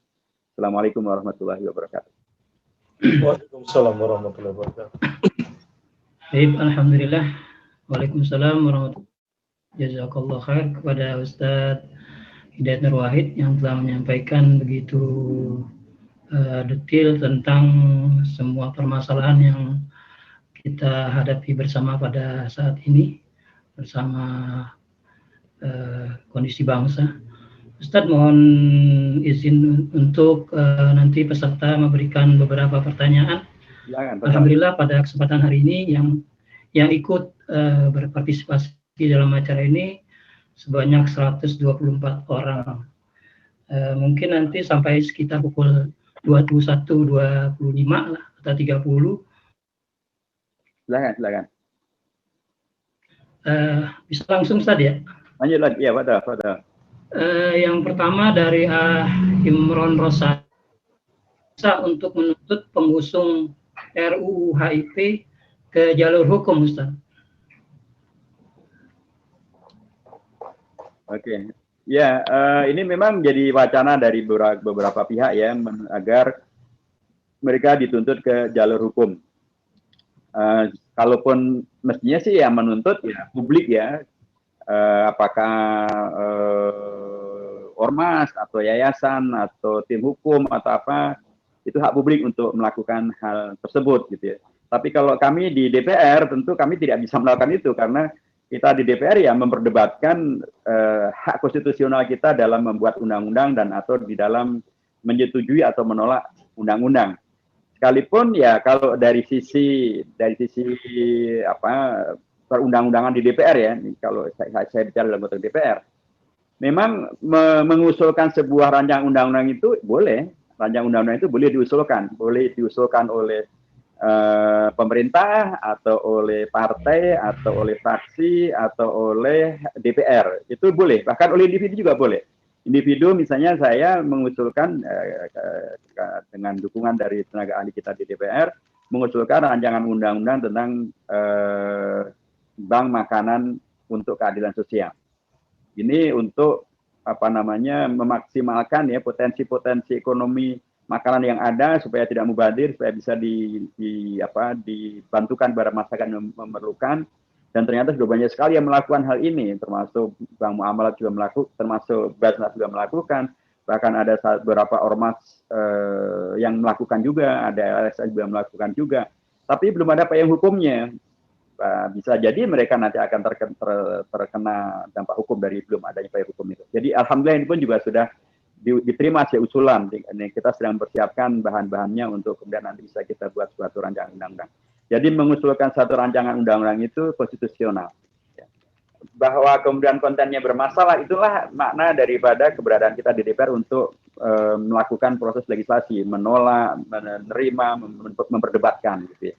Assalamualaikum warahmatullahi wabarakatuh.
Waalaikumsalam warahmatullahi wabarakatuh.
Baik, alhamdulillah. Waalaikumsalam warahmatullahi wabarakatuh. Jazakallah khair kepada Ustadz Hidayat Nur Wahid yang telah menyampaikan begitu detail tentang semua permasalahan yang kita hadapi bersama pada saat ini bersama kondisi bangsa. Ustadz mohon izin untuk nanti peserta memberikan beberapa pertanyaan. Alhamdulillah pada kesempatan hari ini yang ikut berpartisipasi dalam acara ini sebanyak 124 orang. Mungkin nanti sampai sekitar pukul 21.25 lah atau 30.
Silakan.
Bisa langsung Ustadz ya?
Lanjut lagi, ya pada.
Yang pertama dari Imron Rosa untuk menuntut pengusung RUU HIP ke jalur hukum, Ustaz.
Oke. Ya, ini memang menjadi wacana dari beberapa pihak ya, agar mereka dituntut ke jalur hukum. Kalaupun mestinya sih yang menuntut ya publik ya, apakah ormas atau yayasan atau tim hukum atau apa, itu hak publik untuk melakukan hal tersebut gitu ya. Tapi kalau kami di DPR tentu kami tidak bisa melakukan itu, karena kita di DPR ya memperdebatkan hak konstitusional kita dalam membuat undang-undang dan atau di dalam menyetujui atau menolak undang-undang. Sekalipun ya kalau dari sisi perundang-undangan di DPR ya, kalau saya bicara dalam konteks DPR, memang mengusulkan sebuah rancangan undang-undang itu boleh, rancangan undang-undang itu boleh diusulkan oleh pemerintah atau oleh partai atau oleh fraksi atau oleh DPR, itu boleh, bahkan oleh individu juga boleh. Individu misalnya saya mengusulkan dengan dukungan dari tenaga ahli kita di DPR, mengusulkan rancangan undang-undang tentang bank makanan untuk keadilan sosial. Ini untuk memaksimalkan ya potensi-potensi ekonomi makanan yang ada supaya tidak mubazir, supaya bisa dibantukan kepada masyarakat yang memerlukan. Dan ternyata sudah banyak sekali yang melakukan hal ini, termasuk Bank Muamalat juga melakukan, termasuk Basnas juga melakukan, bahkan ada beberapa ormas yang melakukan juga, ada LSM juga melakukan juga, tapi belum ada payung hukumnya. Bisa jadi mereka nanti akan terkena dampak hukum dari belum adanya payung hukum itu. Jadi alhamdulillah ini pun juga sudah diterima sebagai usulan. Kita sedang mempersiapkan bahan-bahannya untuk kemudian nanti bisa kita buat suatu rancangan undang-undang. Jadi mengusulkan satu rancangan undang-undang itu konstitusional. Bahwa kemudian kontennya bermasalah, itulah makna daripada keberadaan kita di DPR untuk melakukan proses legislasi, menolak, menerima, memperdebatkan gitu ya.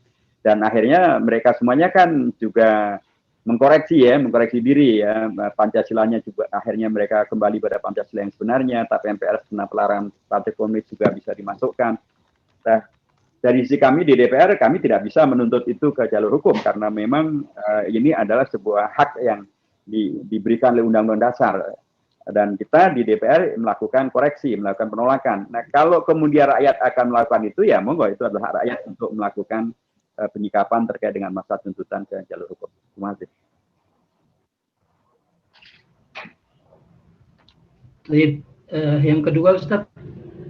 Dan akhirnya mereka semuanya kan juga mengkoreksi diri ya, Pancasilanya juga akhirnya mereka kembali pada Pancasila yang sebenarnya, tapi MPR kena pelarangan Partai Komunis juga bisa dimasukkan. Nah, dari sisi kami di DPR, kami tidak bisa menuntut itu ke jalur hukum karena memang ini adalah sebuah hak yang diberikan oleh Undang-Undang Dasar, dan kita di DPR melakukan koreksi, melakukan penolakan. Nah, kalau kemudian rakyat akan melakukan itu, ya monggo, itu adalah hak rakyat untuk melakukan penyikapan terkait dengan masalah tuntutan ke jalur hukum. Terima kasih.
Yang kedua, Ustaz,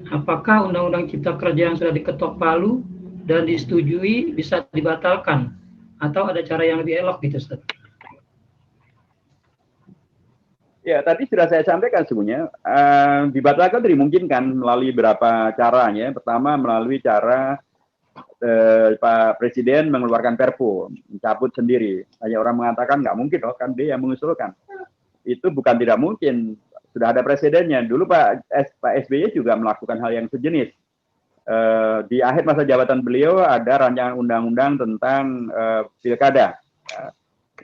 apakah Undang-Undang Cipta Kerja yang sudah diketok palu dan disetujui bisa dibatalkan, atau ada cara yang lebih elok gitu, Ustaz?
Ya, tadi sudah saya sampaikan sebenarnya, dibatalkan dimungkinkan melalui beberapa caranya. Pertama, melalui cara Pak Presiden mengeluarkan Perpu, mencabut sendiri. Hanya orang mengatakan nggak mungkin, oh kan dia yang mengusulkan. Itu bukan tidak mungkin, sudah ada presidennya. Dulu Pak SBY juga melakukan hal yang sejenis. Di akhir masa jabatan beliau ada rancangan undang-undang tentang pilkada,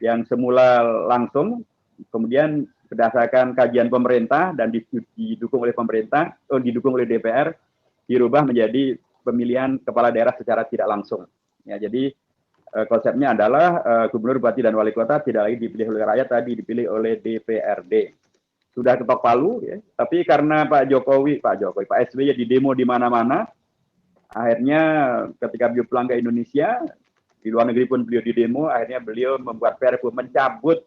yang semula langsung, kemudian berdasarkan kajian pemerintah dan didukung oleh pemerintah, didukung oleh DPR, dirubah menjadi pemilihan kepala daerah secara tidak langsung. Ya, jadi konsepnya adalah gubernur, bupati, dan wali kota tidak lagi dipilih oleh rakyat, tadi dipilih oleh DPRD. Sudah ketok palu, ya. Tapi karena Pak SBY di demo di mana-mana, akhirnya ketika beliau pulang ke Indonesia, di luar negeri pun beliau di demo, akhirnya beliau membuat Perpu mencabut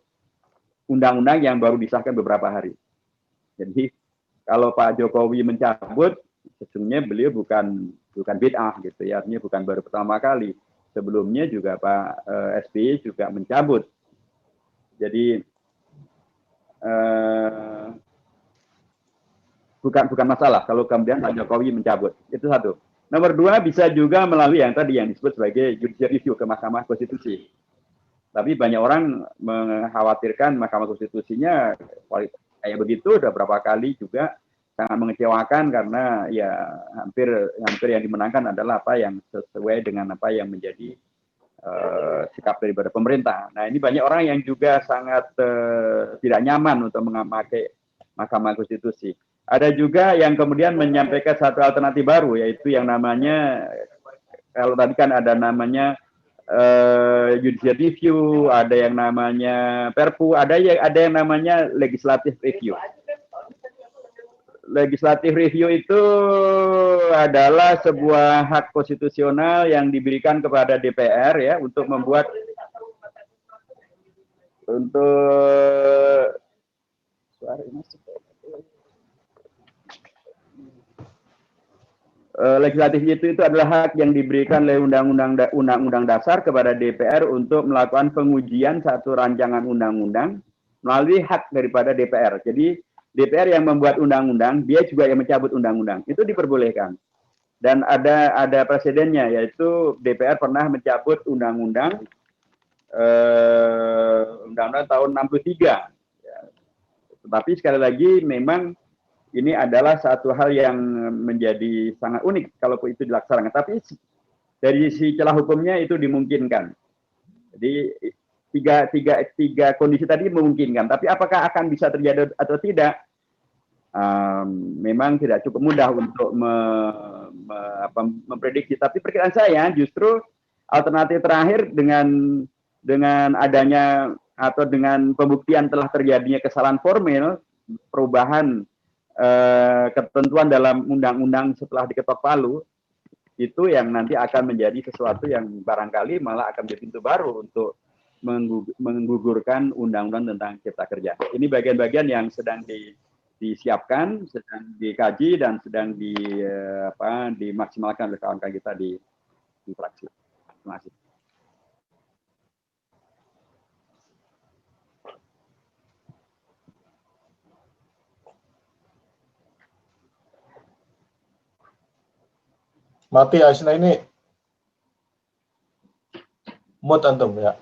undang-undang yang baru disahkan beberapa hari. Jadi kalau Pak Jokowi mencabut, sesungguhnya beliau bukan bid'ah gitu ya, artinya bukan baru pertama kali. Sebelumnya juga Pak SBY juga mencabut. Jadi bukan masalah kalau kemudian Pak Jokowi mencabut. Itu satu. Nomor dua, bisa juga melalui yang tadi yang disebut sebagai judicial review ke Mahkamah Konstitusi. Tapi banyak orang mengkhawatirkan Mahkamah Konstitusinya kayak begitu, udah berapa kali juga sangat mengecewakan karena ya hampir yang dimenangkan adalah apa yang sesuai dengan apa yang menjadi sikap daripada pemerintah. Nah, ini banyak orang yang juga sangat tidak nyaman untuk memakai Mahkamah Konstitusi. Ada juga yang kemudian menyampaikan satu alternatif baru, yaitu yang namanya, kalau tadi kan ada namanya judicial review, ada yang namanya Perpu, ada yang namanya legislative review. Legislative review itu adalah sebuah hak konstitusional yang diberikan kepada DPR ya untuk membuat legislatif itu adalah hak yang diberikan oleh Undang-Undang Dasar kepada DPR untuk melakukan pengujian satu rancangan undang-undang melalui hak daripada DPR. Jadi DPR yang membuat undang-undang, dia juga yang mencabut undang-undang. Itu diperbolehkan. Dan ada presidennya, yaitu DPR pernah mencabut undang-undang tahun 63. Ya. Tetapi sekali lagi memang ini adalah satu hal yang menjadi sangat unik kalau itu dilaksanakan. Tapi dari sisi celah hukumnya itu dimungkinkan. Jadi tiga kondisi tadi memungkinkan. Tapi apakah akan bisa terjadi atau tidak? Memang tidak cukup mudah untuk memprediksi. Tapi perkiraan saya justru alternatif terakhir dengan adanya atau dengan pembuktian telah terjadinya kesalahan formil, perubahan ketentuan dalam undang-undang setelah diketok palu, itu yang nanti akan menjadi sesuatu yang barangkali malah akan menjadi pintu baru untuk menggugurkan undang-undang tentang cipta kerja. Ini bagian-bagian yang sedang disiapkan, sedang dikaji, dan sedang dimaksimalkan oleh kawan-kawan kita di fraksi. Terima kasih.
Mati Asna ini. Mut antum ya.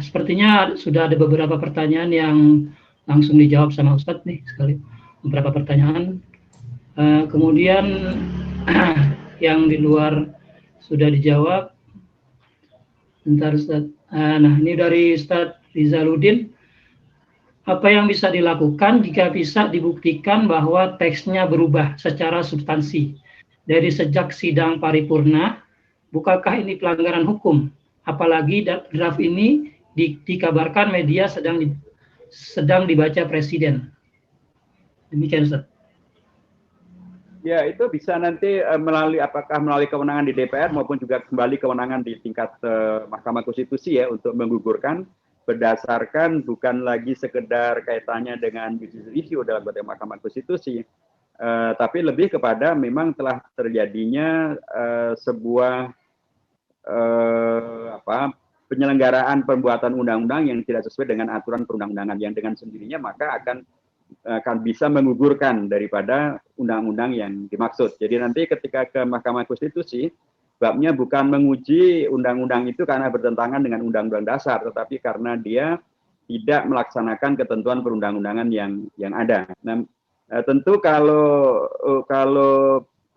Sepertinya sudah ada beberapa pertanyaan yang langsung dijawab sama Ustadz nih sekali. Beberapa pertanyaan. Kemudian yang di luar sudah dijawab. Bentar Ustadz. Nah, ini dari Ustadz Rizaluddin. apa yang bisa dilakukan jika bisa dibuktikan bahwa teksnya berubah secara substansi dari sejak sidang paripurna? Bukankah ini pelanggaran hukum? Apalagi draft ini dikabarkan media sedang dibaca Presiden. Demikian, Ustaz.
Ya, itu bisa nanti apakah melalui kewenangan di DPR maupun juga kembali kewenangan di tingkat Mahkamah Konstitusi ya untuk menggugurkan berdasarkan bukan lagi sekedar kaitannya dengan judicial issue dalam konteks Mahkamah Konstitusi, tapi lebih kepada memang telah terjadinya sebuah penyelenggaraan pembuatan undang-undang yang tidak sesuai dengan aturan perundang-undangan yang dengan sendirinya maka akan bisa menggugurkan daripada undang-undang yang dimaksud. Jadi nanti ketika ke Mahkamah Konstitusi, babnya bukan menguji undang-undang itu karena bertentangan dengan undang-undang dasar, tetapi karena dia tidak melaksanakan ketentuan perundang-undangan yang ada. Nah, tentu kalau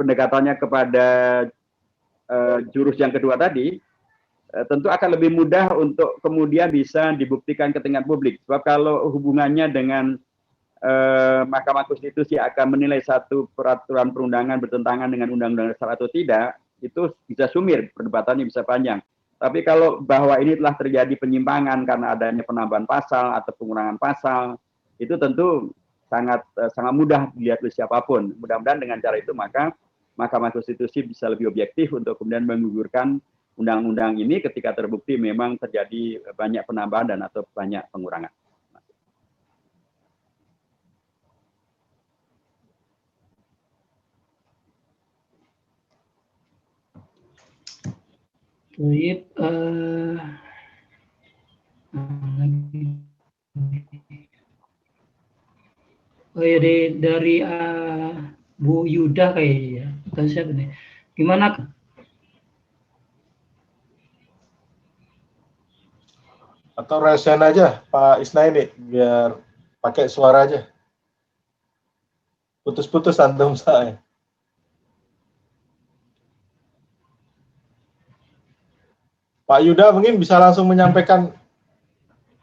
pendekatannya kepada jurus yang kedua tadi, tentu akan lebih mudah untuk kemudian bisa dibuktikan ke tingkat publik. Sebab kalau hubungannya dengan Mahkamah Konstitusi akan menilai satu peraturan perundangan bertentangan dengan undang-undang dasar atau tidak, itu bisa sumir, perdebatannya bisa panjang. Tapi kalau bahwa ini telah terjadi penyimpangan karena adanya penambahan pasal atau pengurangan pasal, itu tentu sangat mudah dilihat oleh siapapun. Mudah-mudahan dengan cara itu maka Mahkamah Konstitusi bisa lebih objektif untuk kemudian menggugurkan undang-undang ini ketika terbukti memang terjadi banyak penambahan dan atau banyak pengurangan.
Baik, dari Bu Yuda kayaknya, atau siapa nih? Gimana?
Atau rasain aja Pak Isnaini biar pakai suara aja. Putus-putus antum saya. Pak Yuda mungkin bisa langsung menyampaikan.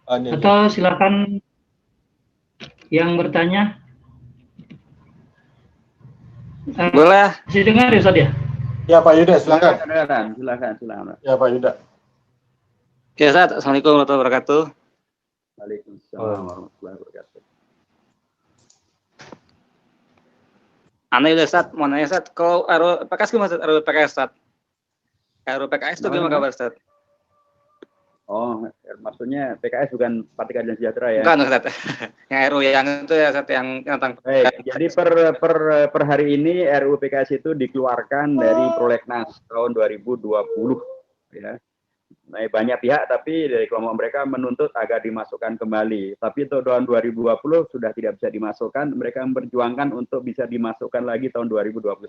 Atau silakan yang bertanya.
Boleh.
Bisa dengar ya, Ustaz ya?
Ya Pak Yuda, silakan.
Silakan.
Ya Pak Yuda.
Ya, Ustaz. Assalamualaikum warahmatullahi wabarakatuh.
Waalaikumsalam warahmatullahi wabarakatuh.
Aneh Ustaz, mau nanya Ustaz, kalau RUU PKS gimana Ustaz? RUU PKS Ustaz? RUU PKS itu gimana kabar Ustaz?
Oh, maksudnya PKS bukan Partai Keadilan Sejahtera ya?
Bukan Ustaz. Yang RUU yang itu ya Ustaz, yang tentang.
Baik, jadi per hari ini RUU PKS itu dikeluarkan dari Prolegnas tahun 2020 ya. Nah, banyak pihak tapi dari kelompok mereka menuntut agar dimasukkan kembali. Tapi untuk tahun 2020 sudah tidak bisa dimasukkan, mereka memperjuangkan untuk bisa dimasukkan lagi tahun 2021.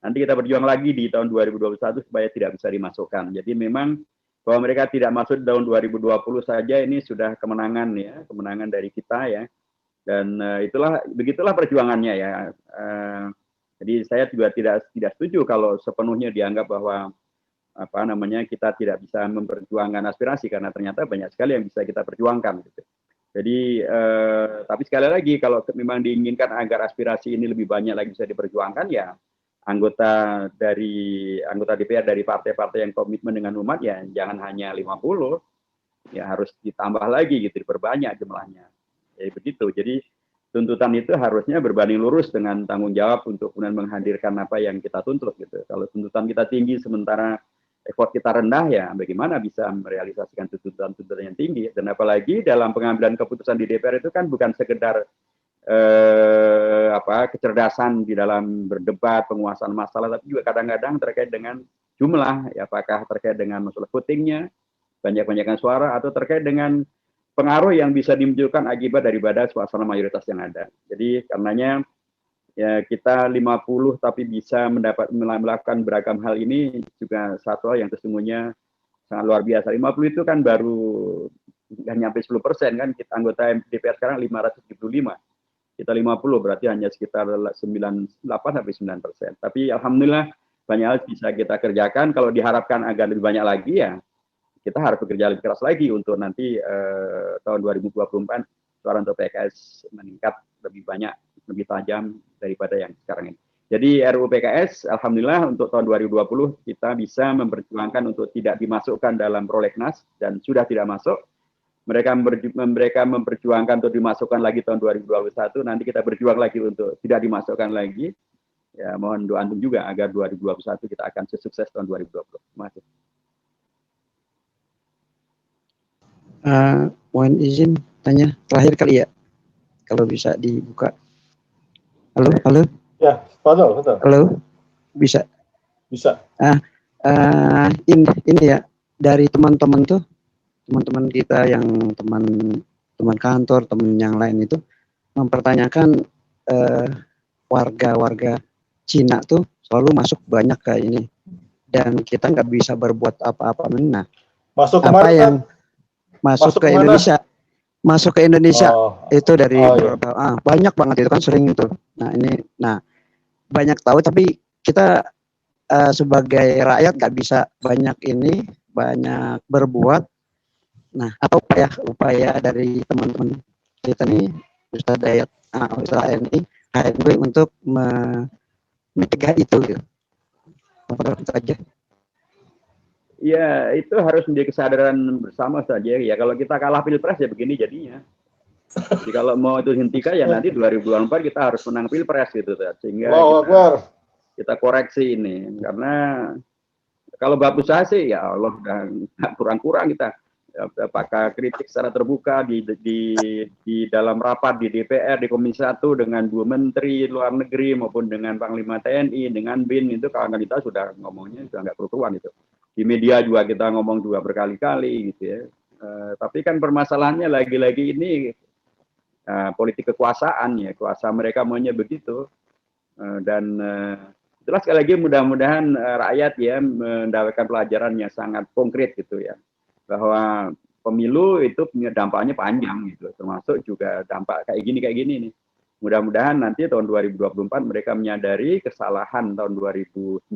Nanti kita berjuang lagi di tahun 2021 supaya tidak bisa dimasukkan. Jadi memang bahwa mereka tidak masuk di tahun 2020 saja ini sudah kemenangan ya, kemenangan dari kita ya. Dan begitulah perjuangannya ya. Jadi saya juga tidak setuju kalau sepenuhnya dianggap bahwa kita tidak bisa memperjuangkan aspirasi karena ternyata banyak sekali yang bisa kita perjuangkan gitu. Jadi tapi sekali lagi kalau memang diinginkan agar aspirasi ini lebih banyak lagi bisa diperjuangkan ya anggota DPR dari partai-partai yang komitmen dengan umat ya jangan hanya 50 ya harus ditambah lagi gitu diperbanyak jumlahnya. Jadi begitu. Jadi tuntutan itu harusnya berbanding lurus dengan tanggung jawab untuk kemudian menghadirkan apa yang kita tuntut gitu. Kalau tuntutan kita tinggi sementara effort kita rendah ya bagaimana bisa merealisasikan tuntutan-tuntutan yang tinggi dan apalagi dalam pengambilan keputusan di DPR itu kan bukan sekedar kecerdasan di dalam berdebat penguasaan masalah tapi juga kadang-kadang terkait dengan jumlah ya apakah terkait dengan masalah votingnya banyak-banyakan suara atau terkait dengan pengaruh yang bisa dimunculkan akibat daripada suasana mayoritas yang ada. Jadi karenanya ya kita 50 tapi bisa melakukan beragam hal ini juga satu hal yang sesungguhnya sangat luar biasa. 50 itu kan baru nggak nyampe 10% kan kita anggota DPR sekarang 575. Kita 50 berarti hanya sekitar 98 sampai 9%. Tapi alhamdulillah banyak hal bisa kita kerjakan. Kalau diharapkan agar lebih banyak lagi ya kita harus bekerja lebih keras lagi untuk nanti tahun 2024 suara untuk PKS meningkat lebih banyak, lebih tajam daripada yang sekarang ini. Jadi RUU PKS, alhamdulillah untuk tahun 2020 kita bisa memperjuangkan untuk tidak dimasukkan dalam prolegnas dan sudah tidak masuk. Mereka memperjuangkan untuk dimasukkan lagi tahun 2021, nanti kita berjuang lagi untuk tidak dimasukkan lagi. Ya, mohon doa antum juga agar 2021 kita akan sukses tahun 2020. Terima kasih.
Mohon izin tanya terakhir kali ya, kalau bisa dibuka. Halo.
Ya, betul.
Halo, bisa. Ini ya, dari teman-teman kita yang teman kantor, teman yang lain itu mempertanyakan warga Cina tuh selalu masuk banyak ke ini dan kita nggak bisa berbuat apa-apa. Nah,
Masuk
apa
kemana?
yang masuk ke Indonesia? Masuk ke Indonesia itu dari beberapa, banyak banget itu kan sering itu. Nah banyak tahu tapi kita sebagai rakyat nggak bisa banyak berbuat. Nah, apa upaya dari teman-teman kita nih, Ustaz Dayat, Ustaz ini HNW untuk mencegah itu gitu. Itu aja.
Ya, itu harus menjadi kesadaran bersama saja. Ya, kalau kita kalah pilpres ya begini jadinya. Jadi kalau mau itu hentikan ya nanti 2024 kita harus menang pilpres gitu, sehingga kita koreksi ini. Karena kalau bagus sih ya Allah udah kurang-kurang kita. Apakah kritik secara terbuka di dalam rapat di DPR, di Komisi 1 dengan 2 menteri luar negeri maupun dengan Panglima TNI, dengan BIN, itu kawan kita sudah ngomongnya sudah nggak keruan itu. Di media juga kita ngomong juga berkali-kali gitu ya. Tapi kan permasalahannya lagi-lagi ini politik kekuasaan ya, kuasa mereka maunya begitu. Dan jelas sekali lagi mudah-mudahan rakyat ya mendapatkan pelajaran yang sangat konkret gitu ya. Bahwa pemilu itu punya dampaknya panjang gitu, termasuk juga dampak kayak gini nih. Mudah-mudahan nanti tahun 2024 mereka menyadari kesalahan tahun 2019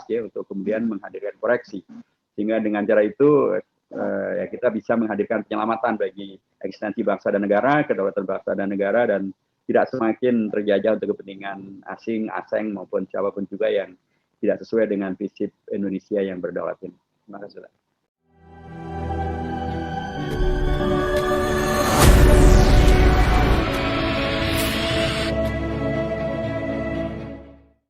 ya untuk kemudian menghadirkan koreksi. Sehingga dengan cara itu ya kita bisa menghadirkan penyelamatan bagi eksistensi bangsa dan negara, kedaulatan bangsa dan negara, dan tidak semakin terjajah untuk kepentingan asing maupun siapapun juga yang tidak sesuai dengan prinsip Indonesia yang berdaulat ini. Terima kasih.